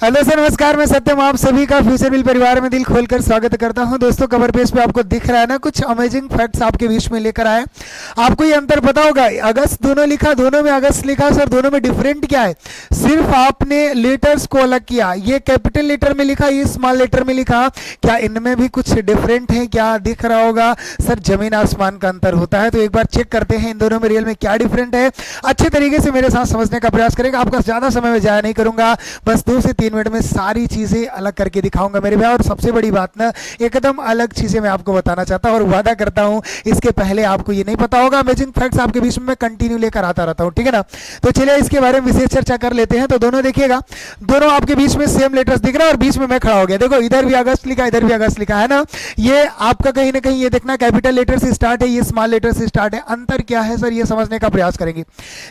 Hello sir, नमस्कार। मैं सत्यम आप सभी का फ्यूचर बिल परिवार में दिल खोलकर स्वागत करता हूं। दोस्तों, कवर पेज पे आपको दिख रहा है ना, कुछ अमेजिंग फैक्ट्स आपके बीच में लेकर आए। आपको ये अंतर पता होगा, अगस्त दोनों लिखा, दोनों में अगस्त लिखा सर, दोनों में डिफरेंट क्या है? सिर्फ आपने लेटर्स को अलग किया। ये कैपिटल लेटर में लिखा, ये स्मॉल लेटर में लिखा। क्या इनमें भी कुछ डिफरेंट है? क्या दिख रहा होगा सर? जमीन आसमान का अंतर होता है। तो एक बार चेक करते हैं इन दोनों में रियल में क्या डिफरेंट है। अच्छे तरीके से मेरे साथ समझने का प्रयास करेगा। आपका ज्यादा समय में जाया नहीं करूंगा, बस 2 से 3 मिनट में सारी चीजें अलग करके दिखाऊंगा मेरे भाई। और सबसे बड़ी बात ना, एकदम अलग चीजें मैं आपको बताना चाहता हूं और वादा करता हूं इसके पहले आपको ये नहीं पता होगा। अमेजिंग फैक्ट्स आपके बीच में मैं कंटिन्यू लेकर आता रहता हूं, ठीक है ना। तो चलिए इसके बारे में विशेष चर्चा कर लेते हैं। तो दोनों देखिएगा, दोनों आपके बीच में सेम लेटर्स दिख रहा है और बीच में मैं खड़ा हो गया। देखो, इधर भी अगस्त लिखा, इधर भी अगस्त लिखा है ना। ये आपका कहीं ना कहीं ये देखना कैपिटल लेटर से स्टार्ट है, ये स्मॉल लेटर से स्टार्ट है। अंतर क्या है सर, ये समझने का प्रयास करेंगे।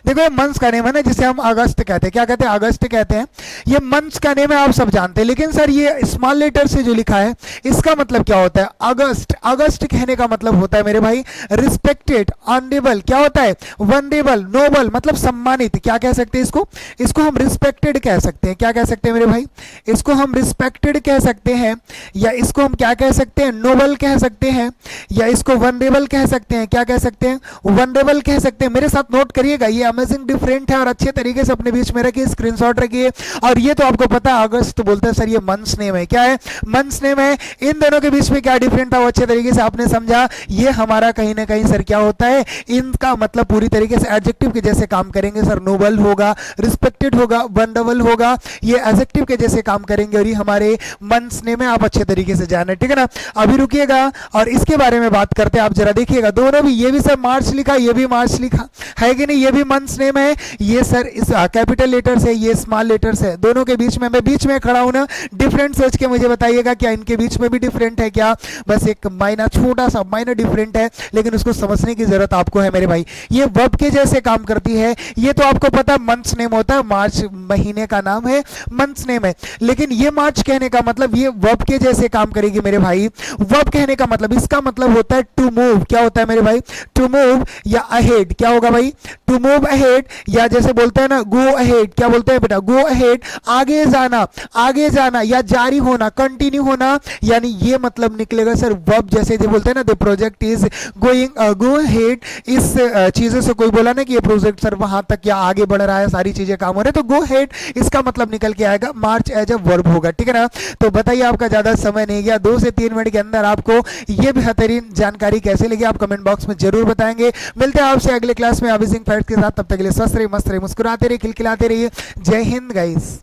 देखो, ये मंथ्स का नेम है ना, जिसे हम अगस्त कहते हैं। क्या कहते हैं? अगस्त कहते हैं। ये मंथ्स का नेम है, आप सब जानते हैं। लेकिन सर ये स्मॉल लेटर से जो लिखा है, इसका मतलब क्या होता है? अगस्त। अगस्त कहने का मतलब होता है मेरे भाई रिस्पेक्टेड, ऑनरेबल। क्या होता है? वनरेबल, नोबल, मतलब सम्मानित। क्या कह सकते हैं इसको? इसको हम रिस्पेक्टेड कह सकते हैं। क्या कह सकते हैं मेरे भाई? इसको हम रिस्पेक्टेड कह सकते हैं, या इसको हम क्या कह सकते हैं? नोबल कह सकते हैं, या इसको वनरेबल कह सकते हैं। क्या कह सकते हैं? वनरेबल कह सकते हैं। मेरे साथ नोट करिएगा, ये अमेजिंग डिफरेंट है और अच्छे तरीके से अपने बीच में रखिए, स्क्रीनशॉट रखिए। और ये तो आपको पता है अगस्त बोलते हैं सर, ये मंथ्स नेम है। क्या है? मंथ्स नेम है। इन दोनों के बीच में क्या डिफरेंट था वो अच्छे तरीके से आपने समझा। ये हमारा कहीं ना कहीं सर क्या होता है, इनका मतलब पूरी तरीके से एडजेक्टिव के जैसे काम करेंगे सर। नोबल होगा, रिस्पेक्टेड होगा, वंडरफुल होगा, ये एडजेक्टिव के जैसे काम करेंगे। और ये हमारे मंथ्स नेम है, आप अच्छे तरीके से जाने, ठीक है ना। अभी रुकिएगा और इसके बारे में बात करते हैं। आप जरा देखिएगा, दोनों भी, ये भी सर मार्च लिखा, ये भी मार्च लिखा है कि नहीं? ये भी मंथ्स नेम है। ये सर इस कैपिटल लेटर से, ये स्मॉल लेटर से, दोनों के बीच में मैं बीच में खड़ा हूं ना। डिफरेंट सोच के मुझे बताइएगा, क्या इनके बीच में भी डिफरेंट है क्या? बस एक माइनर, छोटा सा माइनर डिफरेंट है, लेकिन उसको समझने की जरूरत आपको है मेरे भाई। ये वर्ब के जैसे काम करती है। ये तो आपको पता है मंथ्स नेम होता है, मार्च महीने का नाम है, मंथ्स नेम है। लेकिन ये मार्च कहने का मतलब ये वर्ब के जैसे काम करेगी मेरे भाई। वर्ब कहने का मतलब, इसका मतलब होता है टू मूव। क्या होता है मेरे भाई? टू मूव या अहेड। क्या होगा भाई? टू मूव अहेड, या जैसे बोलते हैं ना गो अहेड। क्या बोलते हैं बेटा? गो अहेड, आगे जाना, आगे जाना, या जारी होना, कंटिन्यू होना। यानी ये मतलब निकलेगा सर वर्ब जैसे जो बोलते हैं ना, the project is going, go ahead. इस चीजों से कोई बोला ना कि ये प्रोजेक्ट सर वहां तक या आगे बढ़ रहा है, सारी चीजें काम हो रहे हैं, तो गो अहेड इसका मतलब निकल के आएगा मार्च एज अ वर्ब होगा, ठीक है ना। तो बताइए, आपका ज्यादा समय नहीं गया, 2 से 3 मिनट के अंदर आपको ये बेहतरीन जानकारी कैसे लगी आप कमेंट बॉक्स में जरूर बताएंगे। मिलते हैं आपसे अगले क्लास में अमेजिंग फैक्ट्स के साथ। तब तक के लिए स्वस्थ रहिए, मस्त रहिए, मुस्कुराते रहिए, खिलखिलाते रहिए। जय हिंद गाइस।